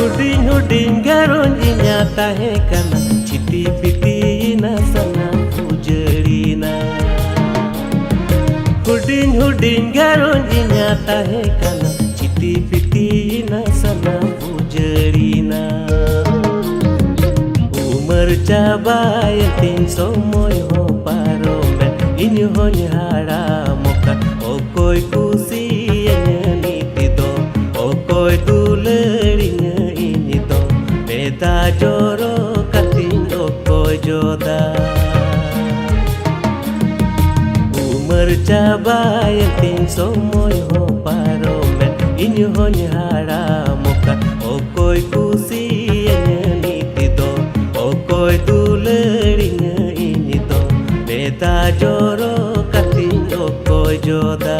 Huding huding garonjinya tahe kana citi pitina sana pujerina. Huding huding garonjinya tahe kana citi pitina sana pujerina. Umar cabai tin somoy ho parome inyo honyara moka okoi kusi niti do okoi dulerinya ini do beda joro katin okoi joda. Umar cabai tin somoy ho parome inyo honyara moka okoi kusi niti do okoi dulerinya ini do beda joro katin okoi joda.